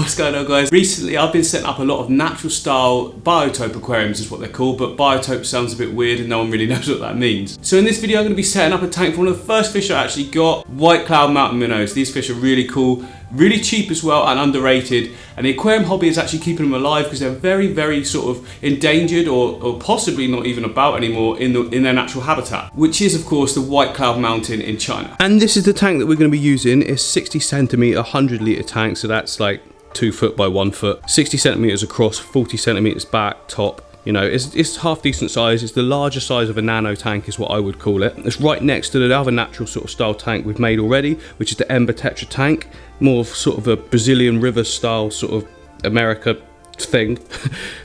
What's going on, guys? Recently I've been setting up a lot of natural style biotope aquariums is what they're called, but biotope sounds a bit weird and no one really knows what that means. So in this video I'm going to be setting up a tank for one of the first fish I actually got, white cloud mountain minnows. These fish are really cool, really cheap as well and underrated, and the aquarium hobby is actually keeping them alive because they're very sort of endangered or possibly not even about anymore in their natural habitat, which is of course the White Cloud Mountain in China. And this is the tank that we're going to be using. It's 60 centimeter 100 litre tank, so that's like 2 foot by 1 foot, 60 centimeters across, 40 centimeters back, top. You know, it's half decent size. It's the larger size of a nano tank is what I would call it. It's right next to the other natural sort of style tank we've made already, which is the Ember Tetra tank, more of sort of a Brazilian river style sort of America thing.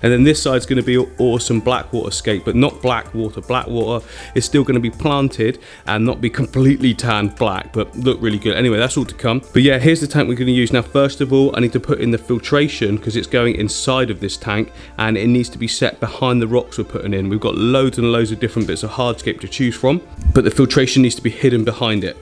And then this side's going to be awesome Blackwaterscape, but not black water. It's still going to be planted and not be completely tanned black, but look really good. Anyway, that's all to come. But yeah, here's the tank we're going to use. Now first of all I need to put in the filtration because it's going inside of this tank and it needs to be set behind the rocks we're putting in. We've got loads and loads of different bits of hardscape to choose from, but the filtration needs to be hidden behind it.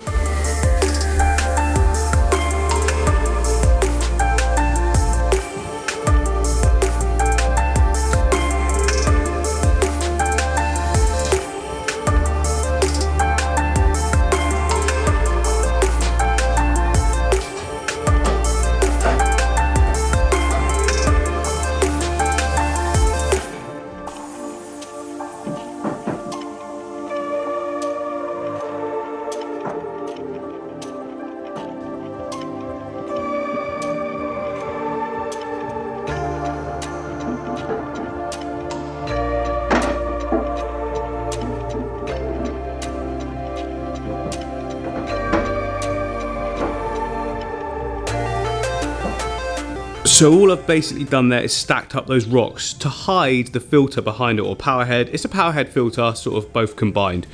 So all I've basically done there is stacked up those rocks to hide the filter behind it, or power head. It's a power head filter, sort of both combined.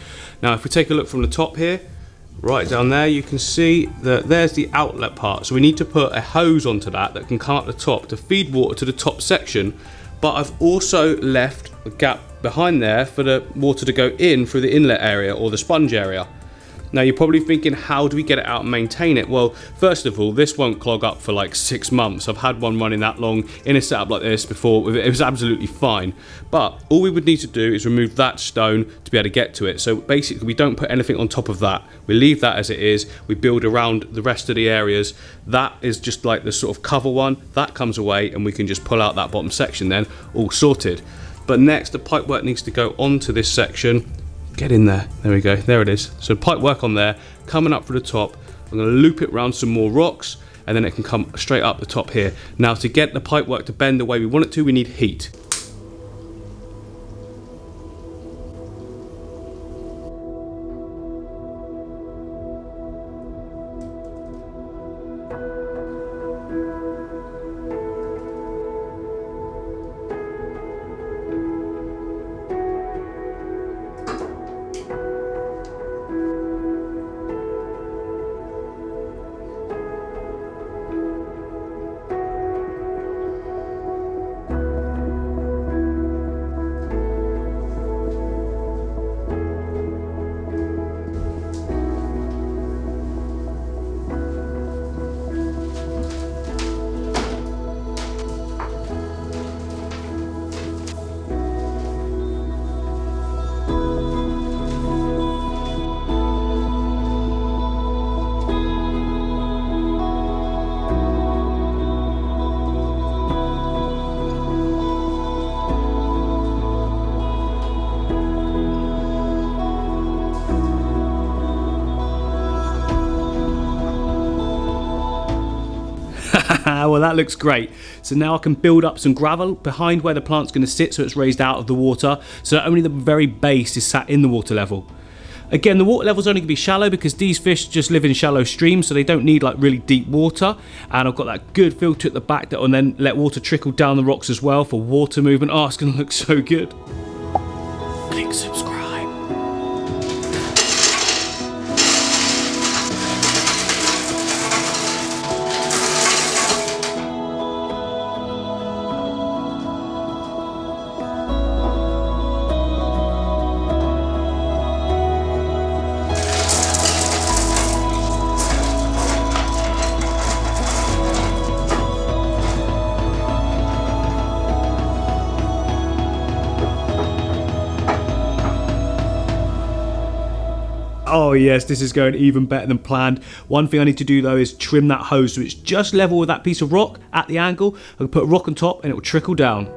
Now if we take a look from the top here, right down there, you can see that there's the outlet part. So we need to put a hose onto that can come up the top to feed water to the top section. But I've also left a gap behind there for the water to go in through the inlet area or the sponge area. Now you're probably thinking, how do we get it out and maintain it? Well, first of all, this won't clog up for like 6 months. I've had one running that long in a setup like this before. It was absolutely fine. But all we would need to do is remove that stone to be able to get to it. So basically we don't put anything on top of that. We leave that as it is. We build around the rest of the areas. That is just like the sort of cover one. That comes away and we can just pull out that bottom section then, all sorted. But next, the pipework needs to go onto this section. Get in there, there we go, there it is. So pipe work on there, coming up through the top. I'm going to loop it around some more rocks and then it can come straight up the top here. Now to get the pipe work to bend the way we want it to, we need heat. Well, that looks great. So now I can build up some gravel behind where the plant's going to sit so it's raised out of the water, so that only the very base is sat in the water level. Again, the water level's only going to be shallow because these fish just live in shallow streams, so they don't need like really deep water. And I've got that good filter at the back that will then let water trickle down the rocks as well for water movement. Oh, it's going to look so good. Click subscribe. Oh yes, this is going even better than planned. One thing I need to do though is trim that hose so it's just level with that piece of rock at the angle. I can put a rock on top and it will trickle down.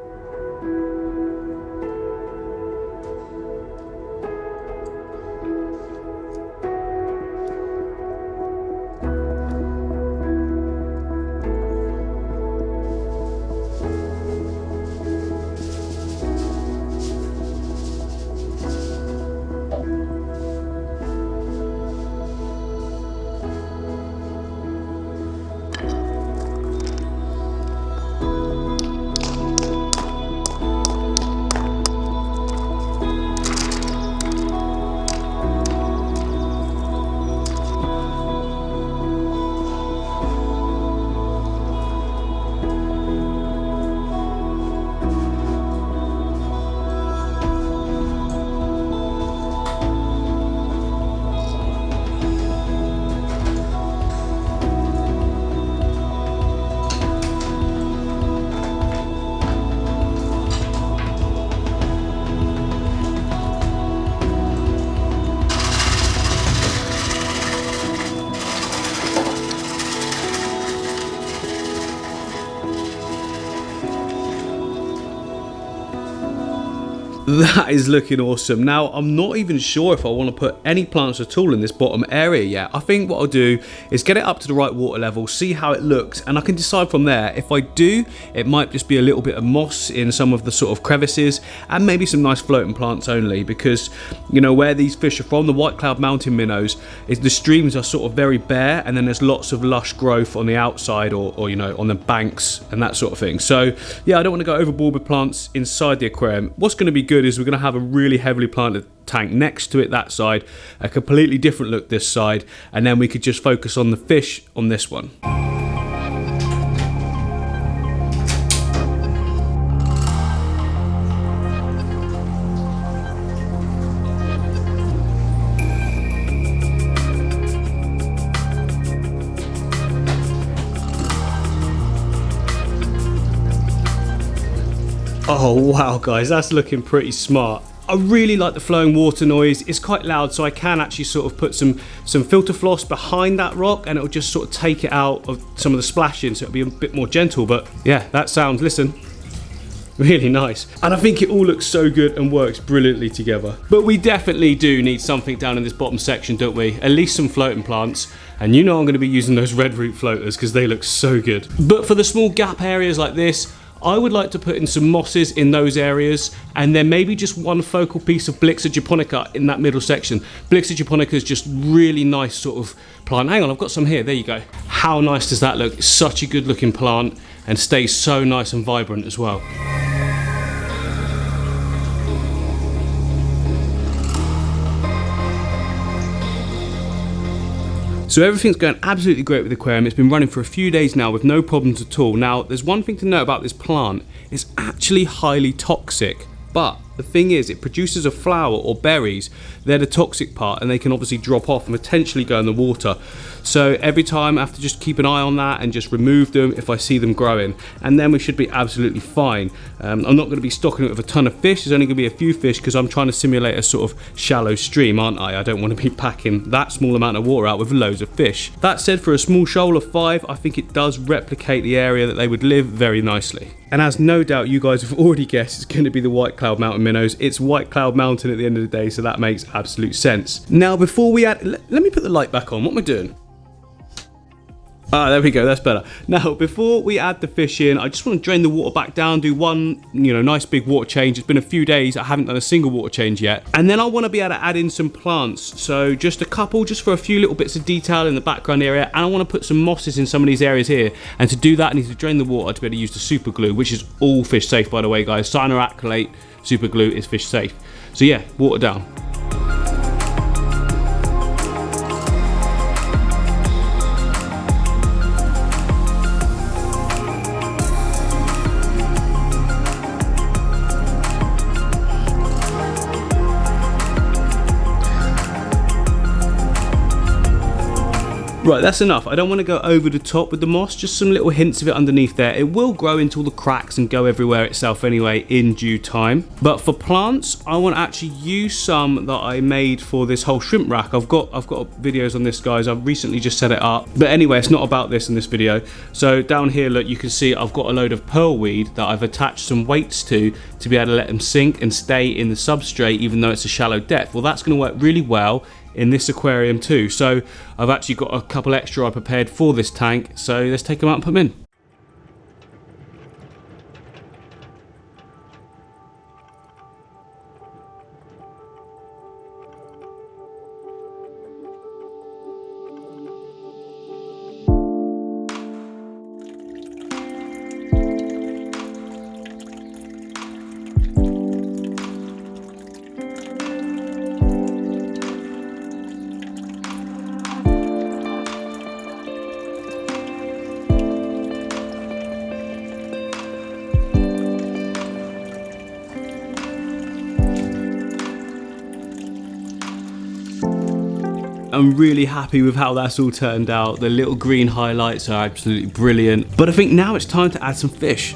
That is looking awesome. Now, I'm not even sure if I want to put any plants at all in this bottom area yet. I think what I'll do is get it up to the right water level, see how it looks, and I can decide from there. If I do, it might just be a little bit of moss in some of the sort of crevices and maybe some nice floating plants only, because, you know, where these fish are from, the White Cloud Mountain minnows, the streams are sort of very bare, and then there's lots of lush growth on the outside or you know, on the banks and that sort of thing. So yeah, I don't want to go overboard with plants inside the aquarium. What's going to be good is we're going to have a really heavily planted tank next to it that side, a completely different look this side, and then we could just focus on the fish on this one. Oh wow guys, that's looking pretty smart. I really like the flowing water noise. It's quite loud, so I can actually sort of put some filter floss behind that rock and it'll just sort of take it out of some of the splashing, so it'll be a bit more gentle. But yeah, that sounds, listen, really nice. And I think it all looks so good and works brilliantly together. But we definitely do need something down in this bottom section, don't we? At least some floating plants. And you know I'm going to be using those red root floaters because they look so good. But for the small gap areas like this, I would like to put in some mosses in those areas, and then maybe just one focal piece of Blixa japonica in that middle section. Blixa japonica is just really nice sort of plant. Hang on, I've got some here. There you go. How nice does that look? It's such a good looking plant and stays so nice and vibrant as well. So everything's going absolutely great with the aquarium. It's been running for a few days now with no problems at all. Now, there's one thing to note about this plant. It's actually highly toxic, but the thing is, it produces a flower or berries. They're the toxic part, and they can obviously drop off and potentially go in the water. So every time I have to just keep an eye on that and just remove them if I see them growing, and then we should be absolutely fine. I'm not going to be stocking it with a ton of fish. There's only going to be a few fish because I'm trying to simulate a sort of shallow stream, aren't I? I don't want to be packing that small amount of water out with loads of fish. That said, for a small shoal of 5, I think it does replicate the area that they would live very nicely. And as no doubt you guys have already guessed, it's going to be the White Cloud Mountain minnows. It's White Cloud Mountain at the end of the day, so that makes absolute sense. Now, before we add, let me put the light back on. What am I doing? Ah, there we go, that's better. Now, before we add the fish in, I just want to drain the water back down, do one, nice big water change. It's been a few days, I haven't done a single water change yet. And then I want to be able to add in some plants. So just a couple, just for a few little bits of detail in the background area. And I want to put some mosses in some of these areas here. And to do that, I need to drain the water to be able to use the super glue, which is all fish safe, by the way, guys. Cyanoacrylate super glue is fish safe. So yeah, water down. Right, that's enough. I don't want to go over the top with the moss, just some little hints of it underneath there. It will grow into all the cracks and go everywhere itself anyway in due time. But for plants, I want to actually use some that I made for this whole shrimp rack. I've got videos on this, guys. I've recently just set it up. But anyway, it's not about this in this video. So down here, look, you can see I've got a load of pearlweed that I've attached some weights to be able to let them sink and stay in the substrate even though it's a shallow depth. Well, that's going to work really well in this aquarium too. So I've actually got a couple extra I prepared for this tank, so let's take them out and put them in. I'm really happy with how that's all turned out. The little green highlights are absolutely brilliant. But I think now it's time to add some fish.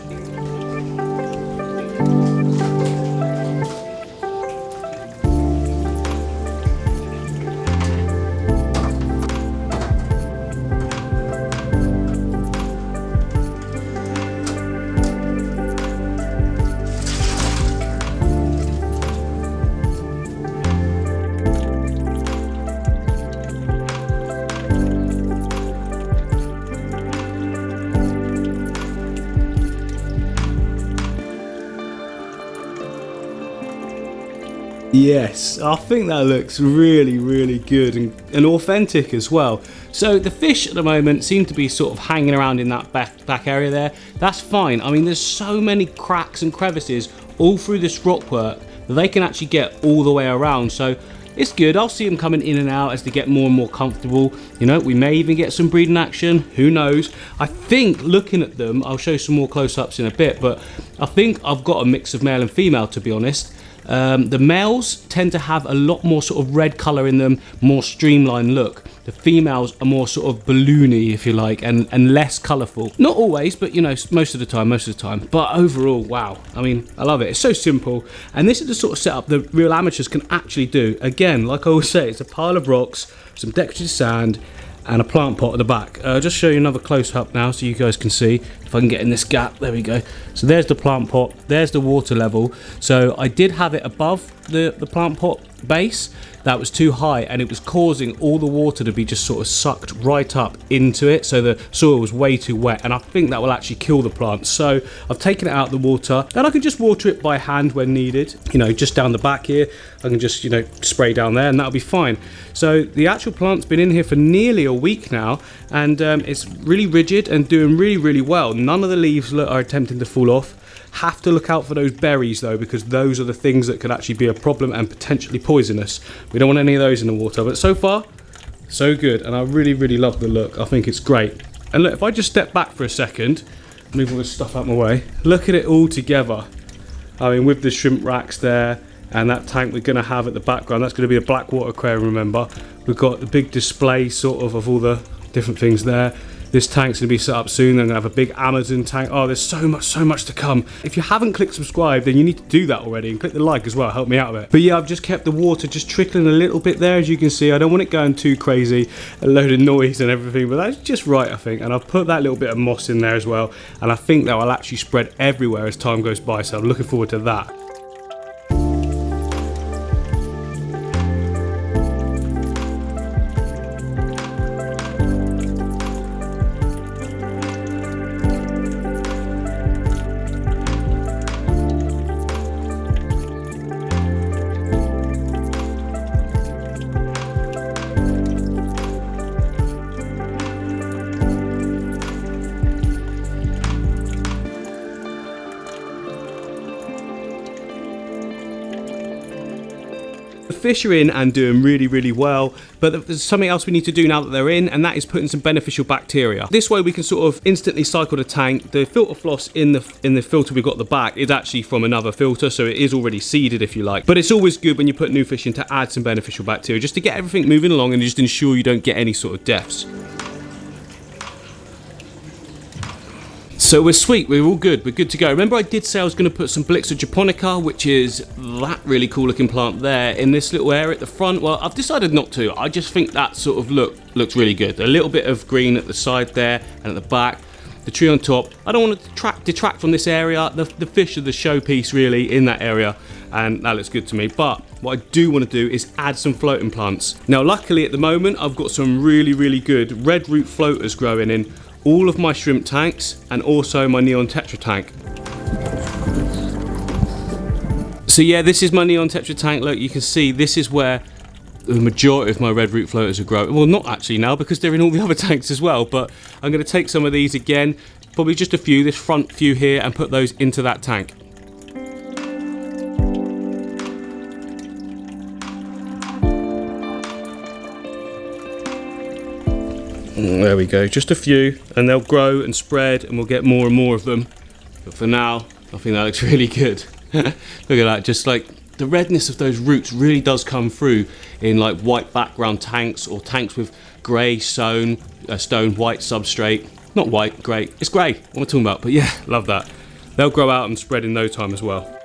Yes, I think that looks really, really good and authentic as well. So the fish at the moment seem to be sort of hanging around in that back area there. That's fine. I mean, there's so many cracks and crevices all through this rockwork that they can actually get all the way around. So it's good. I'll see them coming in and out as they get more and more comfortable. You know, we may even get some breeding action. Who knows? I think looking at them, I'll show some more close-ups in a bit, but I think I've got a mix of male and female, to be honest. The males tend to have a lot more sort of red colour in them, more streamlined look. The females are more sort of balloony, if you like, and less colourful. Not always, but you know, most of the time. But overall, wow. I mean, I love it. It's so simple. And this is the sort of setup that real amateurs can actually do. Again, like I always say, it's a pile of rocks, some decorative sand, and a plant pot at the back. I'll just show you another close-up now so you guys can see. If I can get in this gap, there we go. So there's the plant pot, there's the water level. So I did have it above the plant pot base. That was too high and it was causing all the water to be just sort of sucked right up into it. So the soil was way too wet and I think that will actually kill the plant. So I've taken it out of the water and I can just water it by hand when needed. You know, just down the back here, I can just, you know, spray down there and that'll be fine. So the actual plant's been in here for nearly a week now and it's really rigid and doing really, really well. None of the leaves are attempting to fall off. Have to look out for those berries though, because those are the things that could actually be a problem and potentially poisonous. We don't want any of those in the water, but so far, so good. And I really, really love the look. I think it's great. And look, if I just step back for a second, move all this stuff out of my way, look at it all together. I mean, with the shrimp racks there, and that tank we're going to have at the background, that's going to be a Blackwater aquarium, remember. We've got the big display sort of all the different things there. This tank's going to be set up soon. I'm going to have a big Amazon tank. Oh, there's so much to come. If you haven't clicked subscribe, then you need to do that already. And click the like as well, help me out a bit. But yeah, I've just kept the water just trickling a little bit there, as you can see. I don't want it going too crazy, a load of noise and everything, but that's just right, I think. And I've put that little bit of moss in there as well. And I think that will actually spread everywhere as time goes by. So I'm looking forward to that. fish are in and doing really, really well, but there's something else we need to do now that they're in, and that is putting some beneficial bacteria. This way we can sort of instantly cycle the tank. The filter floss in the filter we've got at the back is actually from another filter, so it is already seeded, if you like. But it's always good when you put new fish in to add some beneficial bacteria, just to get everything moving along and just ensure you don't get any sort of deaths. So we're sweet, we're all good, we're good to go. Remember I did say I was going to put some Blixa japonica, which is that really cool looking plant there in this little area at the front. Well, I've decided not to. I just think that sort of looks really good. A little bit of green at the side there and at the back, the tree on top. I don't want to detract from this area. The fish are the showpiece really in that area, and that looks good to me. But what I do want to do is add some floating plants. Now luckily at the moment I've got some really, really good red root floaters growing in all of my shrimp tanks and also my neon tetra tank. So yeah, this is my neon tetra tank. Look, you can see this is where the majority of my red root floaters are growing. Well, not actually now, because they're in all the other tanks as well, but I'm going to take some of these again, probably just a few, this front few here, and put those into that tank. There we go, just a few, and they'll grow and spread and we'll get more and more of them. But for now, I think that looks really good. Look at that, just like the redness of those roots really does come through in like white background tanks or tanks with grey stone white substrate. Not white, grey, it's grey, what am I talking about? But yeah, love that. They'll grow out and spread in no time as well.